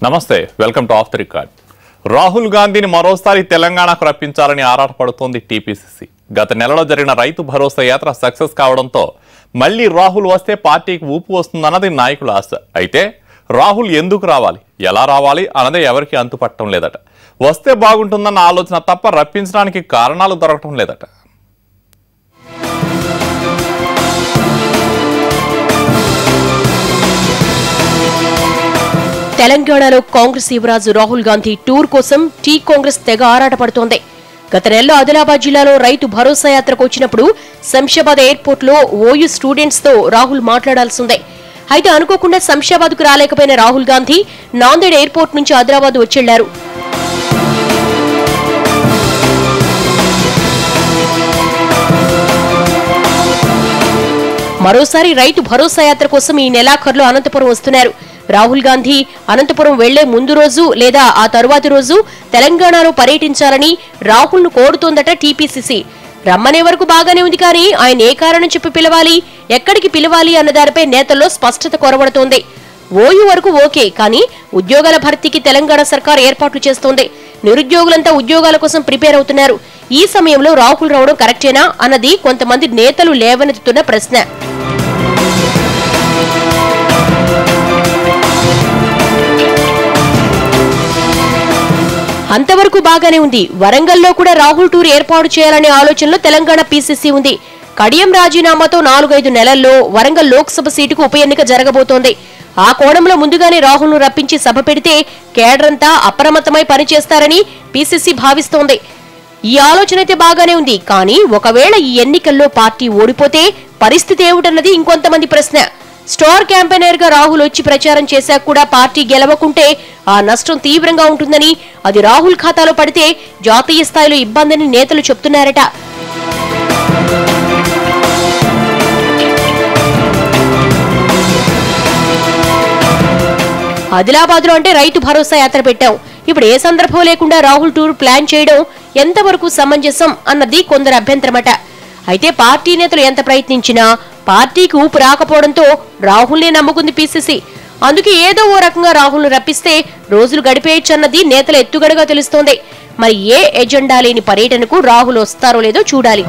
నమస్తే, welcome to of the record. Rahul గాంధీని మరోసారి తెలంగాణకు రప్పించాలని ఆరాటపడుతోంది టీపీసీసీ. గత నెలలో జరిగిన రైతు భరోసా యాత్ర సక్సెస్ కావడంతో మళ్లీ రాహుల్ వస్తే పార్టీకి ఊపు వస్తుందన్నది నాయకుల ఆశ. అయితే రాహుల్ ఎందుకు రావాలి, ఎలా రావాలి అన్నదే ఎవరికి అంతుపట్టడం లేదట. వస్తే బాగుంటుందన్న ఆలోచన తప్ప రప్పించడానికి కారణాలు దొరకటం లేదట. తెలంగాణలో కాంగ్రెస్ యువరాజు రాహుల్ గాంధీ టూర్ కోసం టీ కాంగ్రెస్ తెగ ఆరాటపడుతోంది. గత నెలలో ఆదిలాబాద్ జిల్లాలో రైతు భరోసా యాత్రకు వచ్చినప్పుడు శంషాబాద్ ఎయిర్పోర్ట్ లో ఓయూ స్టూడెంట్స్ తో రాహుల్ మాట్లాడాల్సిందే. అయితే అనుకోకుండా శంషాబాద్ కు రాలేకపోయిన రాహుల్ గాంధీ నాందేడ్ ఎయిర్పోర్ట్ నుంచి ఆదిలాబాద్ వచ్చెళ్లారు. మరోసారి రైతు భరోసా యాత్ర కోసం ఈ నెలాఖరులో అనంతపురం వస్తున్నారు. రాహుల్ గాంధీ అనంతపురం వెళ్లే ముందు రోజు లేదా ఆ తరువాతి రోజు తెలంగాణలో పర్యటించాలని రాహుల్ ను కోరుతోందట టీపీసీసీ. రమ్మనే వరకు బాగానే ఉంది, కానీ ఆయన ఏ కారణం చెప్పి పిలవాలి, ఎక్కడికి పిలవాలి అన్న దానిపై నేతల్లో స్పష్టత కొరవడుతోంది. ఓయూ వరకు ఓకే, కానీ ఉద్యోగాల భర్తీకి తెలంగాణ సర్కార్ ఏర్పాట్లు చేస్తోంది. నిరుద్యోగులంతా ఉద్యోగాల కోసం ప్రిపేర్ అవుతున్నారు. ఈ సమయంలో రాహుల్ రావడం కరెక్టేనా అన్నది కొంతమంది నేతలు లేవనెత్తుతున్న ప్రశ్న. అంతవరకు బాగానే ఉంది. వరంగల్లో కూడా రాహుల్ టూర్ ఏర్పాటు చేయాలనే ఆలోచనలో తెలంగాణ పీసీసీ ఉంది. కడియం రాజీనామాతో 4-5 నెలల్లో వరంగల్ లోక్సభ సీటుకు ఉప ఎన్నిక జరగబోతోంది. ఆ కోణంలో ముందుగానే రాహుల్ ను రప్పించి సభ పెడితే కేడరంతా అప్రమత్తమై పనిచేస్తారని పీసీసీ భావిస్తోంది. ఈ ఆలోచన అయితే బాగానే ఉంది, కానీ ఒకవేళ ఈ ఎన్నికల్లో పార్టీ ఓడిపోతే పరిస్థితి ఏమిటన్నది ఇంకొంతమంది ప్రశ్న. స్టార్ క్యాంపెయినర్ గా రాహుల్ వచ్చి ప్రచారం చేశాక కూడా పార్టీ గెలవకుంటే ఆ నష్టం తీవ్రంగా ఉంటుందని, అది రాహుల్ ఖాతాలో పడితే జాతీయ స్థాయిలో ఇబ్బందని నేతలు చెప్తున్నారట. ఆదిలాబాద్ లో అంటే రైతు భరోసా యాత్ర పెట్టాం, ఇప్పుడు ఏ సందర్భం లేకుండా రాహుల్ టూర్ ప్లాన్ చేయడం ఎంతవరకు సమంజసం అన్నది కొందరు అభ్యంతరమట. అయితే పార్టీ నేతలు ఎంత ప్రయత్నించినా పార్టీకి ఊపు రాకపోవడంతో రాహుల్నే నమ్ముకుంది పీసీసీ. అందుకే ఏదో ఓ రకంగా రాహుల్ ను రప్పిస్తే రోజులు గడిపేయచ్చన్నది నేతల ఎత్తుగడగా తెలుస్తోంది. మరి ఏ ఎజెండా లేని పర్యటనకు రాహుల్ వస్తారో లేదో చూడాలి.